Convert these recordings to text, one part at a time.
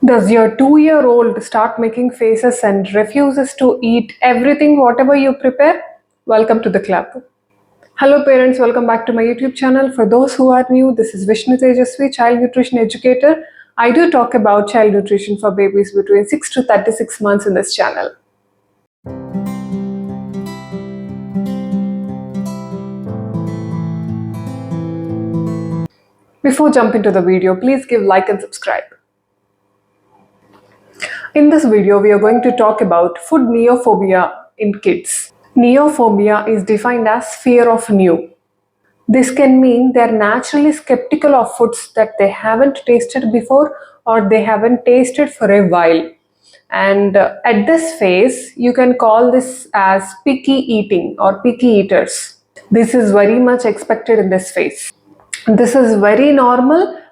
Does your 2-year-old start making faces and refuses to eat everything whatever you prepare? Welcome to the club. Hello parents, welcome back to my YouTube channel. For those who are new, this is Vishnu Tejaswi, child nutrition educator. I do talk about child nutrition for babies between 6 to 36 months in this channel. Before jumping to the video, please give like and subscribe. In this video, we are going to talk about food neophobia in kids. Neophobia is defined as fear of new. This can mean they're naturally skeptical of foods that they haven't tasted before or they haven't tasted for a while. And at this phase, you can call this as picky eating or picky eaters. This is very much expected in this phase. This is very normal.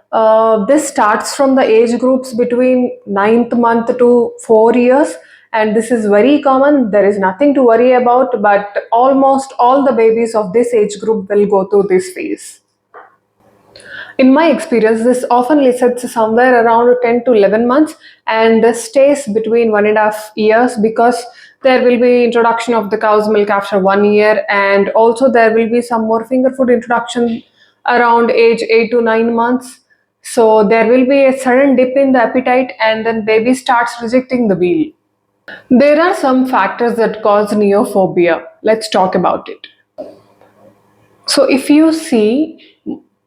This starts from the age groups between 9th month to 4 years, and this is very common. There is nothing to worry about, but almost all the babies of this age group will go through this phase. In my experience, this often sits somewhere around 10 to 11 months and this stays between 1.5 years because there will be introduction of the cow's milk after 1 year, and also there will be some more finger food introduction around age 8 to 9 months. So there will be a sudden dip in the appetite and then baby starts rejecting the meal. There are some factors that cause neophobia. Let's talk about it. So if you see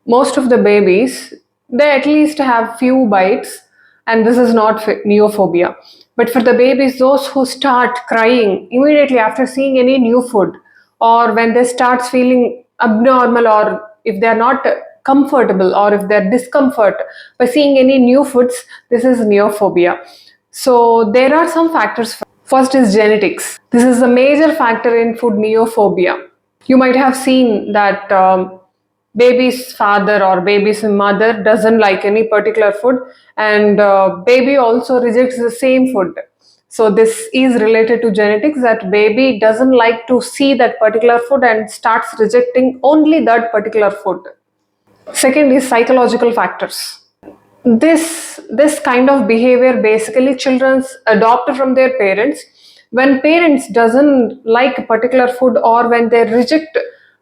most of the babies, they at least have few bites, and this is not neophobia. But for the babies, those who start crying immediately after seeing any new food, or when they start feeling abnormal, or if they're not comfortable, or if they're discomfort by seeing any new foods, this is neophobia. So there are some factors. First is genetics. This is a major factor in food neophobia. You might have seen that baby's father or baby's mother doesn't like any particular food, and baby also rejects the same food. So this is related to genetics, that baby doesn't like to see that particular food and starts rejecting only that particular food. Second is psychological factors. This kind of behavior basically children adopt from their parents. When parents doesn't like a particular food, or when they reject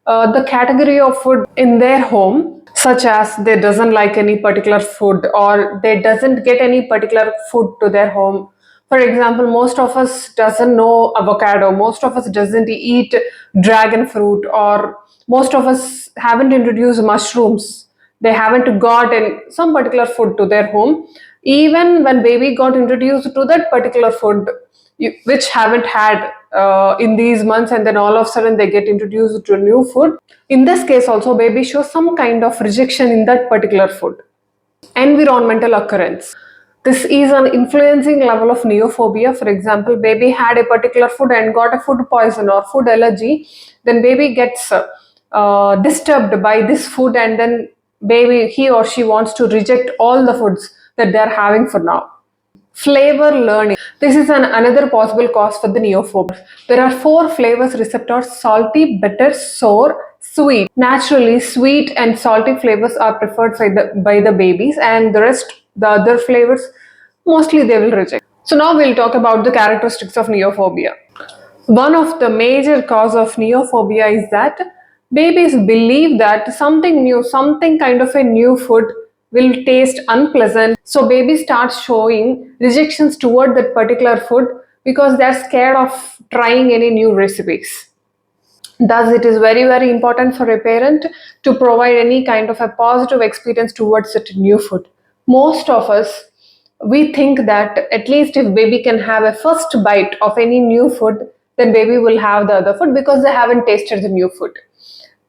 the category of food in their home, such as they doesn't like any particular food or they doesn't get any particular food to their home. For example, most of us doesn't know avocado, most of us doesn't eat dragon fruit, or most of us haven't introduced mushrooms, they haven't got some particular food to their home. Even when baby got introduced to that particular food which haven't had in these months, and then all of a sudden they get introduced to new food, in this case also baby shows some kind of rejection in that particular food. Environmental occurrence. This is an influencing level of neophobia. For example, baby had a particular food and got a food poison or food allergy, then baby gets disturbed by this food, and then baby, he or she wants to reject all the foods that they are having for now. Flavor learning. This is another possible cause for the neophobia. There are 4 flavors receptors: salty, bitter, sour, sweet. Naturally, sweet and salty flavors are preferred by the babies, and the other flavors, mostly they will reject. So now we'll talk about the characteristics of neophobia. One of the major cause of neophobia is that babies believe that something new, something kind of a new food will taste unpleasant. So baby starts showing rejections toward that particular food because they're scared of trying any new recipes. Thus, it is very important for a parent to provide any kind of a positive experience towards that new food. Most of us, we think that at least if baby can have a first bite of any new food, then baby will have the other food because they haven't tasted the new food.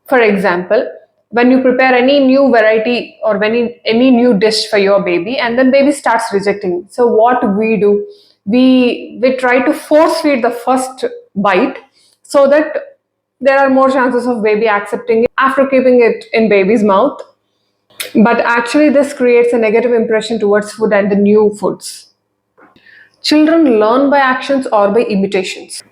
For example, when you prepare any new variety or any new dish for your baby, and then baby starts rejecting, so what we do, we try to force feed the first bite so that there are more chances of baby accepting it after keeping it in baby's mouth. But actually this creates a negative impression towards food and the new foods. Children learn by actions or by imitations.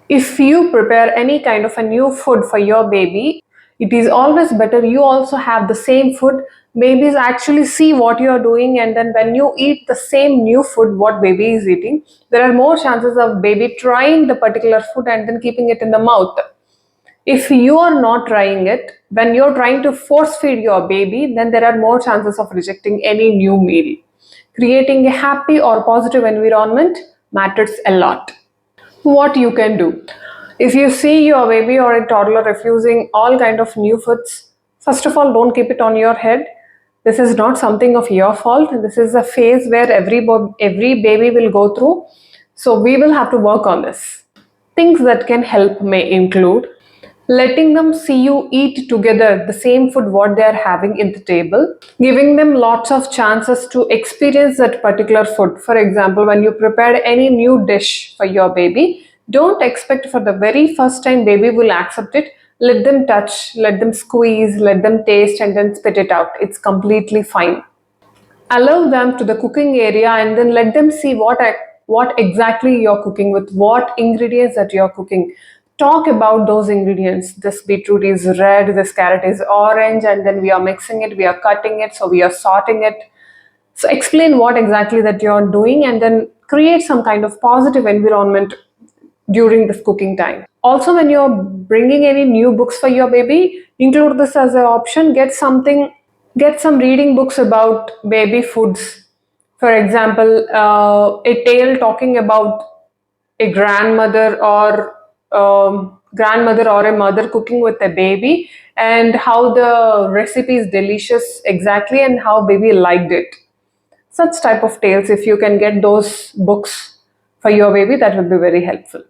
If you prepare any kind of a new food for your baby, it is always better you also have the same food babies actually see what you are doing, and then when you eat the same new food what baby is eating, there are more chances of baby trying the particular food and then keeping it in the mouth. If you are not trying it, when you're trying to force feed your baby, then there are more chances of rejecting any new meal. Creating a happy or positive environment matters a lot. What you can do: if you see your baby or a toddler refusing all kind of new foods, first of all, don't keep it on your head. This is not something of your fault. This is a phase where every baby will go through. So we will have to work on this. Things that can help may include letting them see you eat together the same food what they are having in the table, giving them lots of chances to experience that particular food. For example, when you prepare any new dish for your baby, don't expect for the very first time baby will accept it. Let them touch, let them squeeze, let them taste, and then spit it out. It's completely fine. Allow them to the cooking area and then let them see what exactly you're cooking, with what ingredients that you're cooking. Talk about those ingredients. This beetroot is red, this carrot is orange, and then we are mixing it, we are cutting it, so we are sorting it. So explain what exactly that you're doing, and then create some kind of positive environment during this cooking time. Also, when you're bringing any new books for your baby, include this as an option. Get some reading books about baby foods. For example, a tale talking about a grandmother or a mother cooking with a baby, and how the recipe is delicious exactly and how baby liked it. Such type of tales, if you can get those books for your baby, that will be very helpful.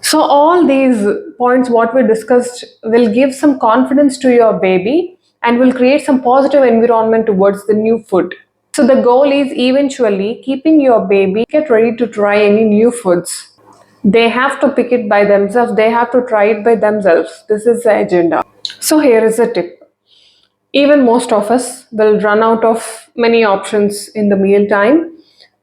So all these points what we discussed will give some confidence to your baby and will create some positive environment towards the new food. So the goal is eventually keeping your baby get ready to try any new foods. They have to pick it by themselves. They have to try it by themselves. This is the agenda. So here is a tip. Even most of us will run out of many options in the meal time.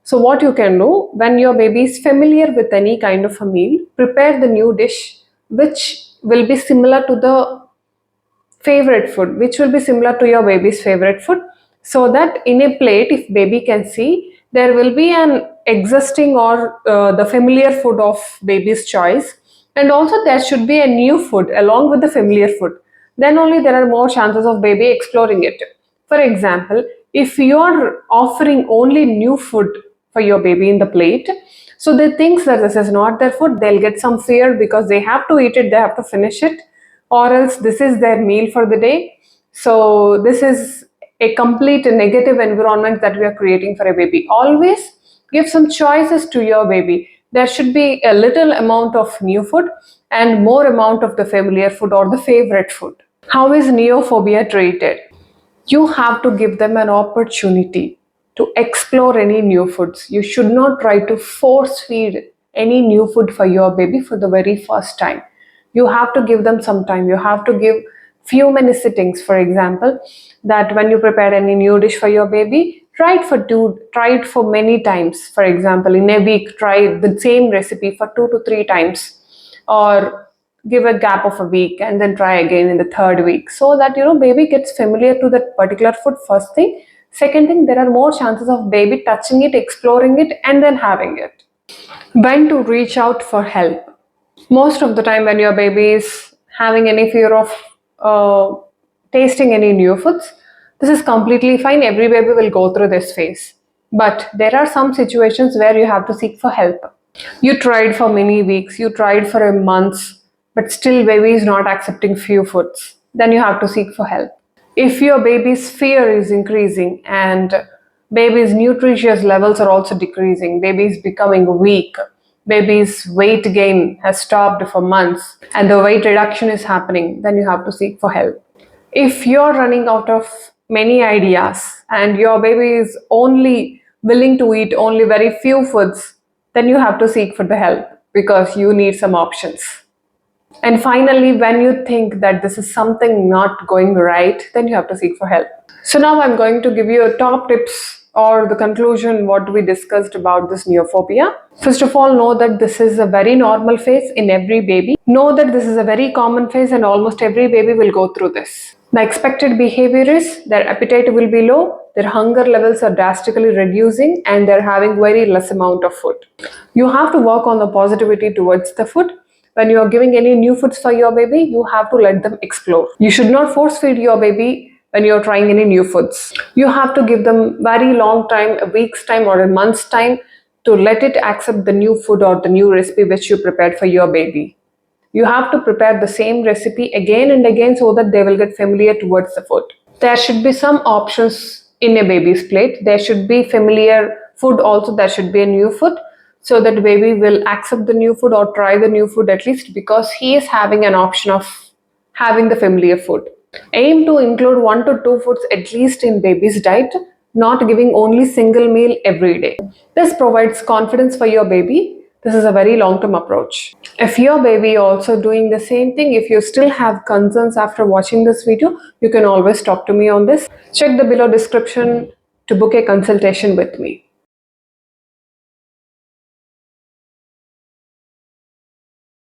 So what you can do, when your baby is familiar with any kind of a meal, prepare the new dish which will be similar to the favorite food, which will be similar to your baby's favorite food, so that in a plate, if baby can see, there will be an existing or the familiar food of baby's choice, and also there should be a new food along with the familiar food. Then only there are more chances of baby exploring it. For example, if you're offering only new food for your baby in the plate, so they think that this is not their food, they'll get some fear because they have to eat it, they have to finish it, or else this is their meal for the day. So this is a complete negative environment that we are creating for a baby. Always give some choices to your baby. There should be a little amount of new food and more amount of the familiar food or the favorite food. How is neophobia treated? You have to give them an opportunity to explore any new foods. You should not try to force feed any new food for your baby for the very first time. You have to give them some time. You have to give few many sittings. For example, that when you prepare any new dish for your baby, try it for many times. For example, in a week, try the same recipe for 2 to 3 times, or give a gap of a week and then try again in the third week, so that baby gets familiar to that particular food. First thing. Second thing, there are more chances of baby touching it, exploring it, and then having it. When to reach out for help? Most of the time when your baby is having any fear of tasting any new foods, this is completely fine. Every baby will go through this phase, but there are some situations where you have to seek for help. You tried for many weeks, you tried for a month, but still baby is not accepting few foods. Then you have to seek for help. If your baby's fear is increasing and baby's nutritious levels are also decreasing, baby is becoming weak, baby's weight gain has stopped for months, and the weight reduction is happening, then you have to seek for help. If you're running out of many ideas and your baby is only willing to eat only very few foods, then you have to seek for the help because you need some options. And finally, when you think that this is something not going right, then you have to seek for help. So now I'm going to give you a top tips or the conclusion what we discussed about this neophobia. First of all, know that this is a very normal phase in every baby. Know that this is a very common phase and almost every baby will go through this. The expected behavior is their appetite will be low, their hunger levels are drastically reducing, and they're having very less amount of food. You have to work on the positivity towards the food. When you are giving any new foods for your baby, you have to let them explore. You should not force feed your baby when you're trying any new foods. You have to give them very long time, a week's time or a month's time, to let it accept the new food or the new recipe which you prepared for your baby. You have to prepare the same recipe again and again so that they will get familiar towards the food. There should be some options in a baby's plate. There should be familiar food also. There should be a new food so that baby will accept the new food or try the new food at least because he is having an option of having the familiar food. Aim to include 1 to 2 foods at least in baby's diet, not giving only single meal every day. This provides confidence for your baby. This is a very long-term approach. If your baby also doing the same thing, if you still have concerns after watching this video, you can always talk to me on this. Check the below description to book a consultation with me.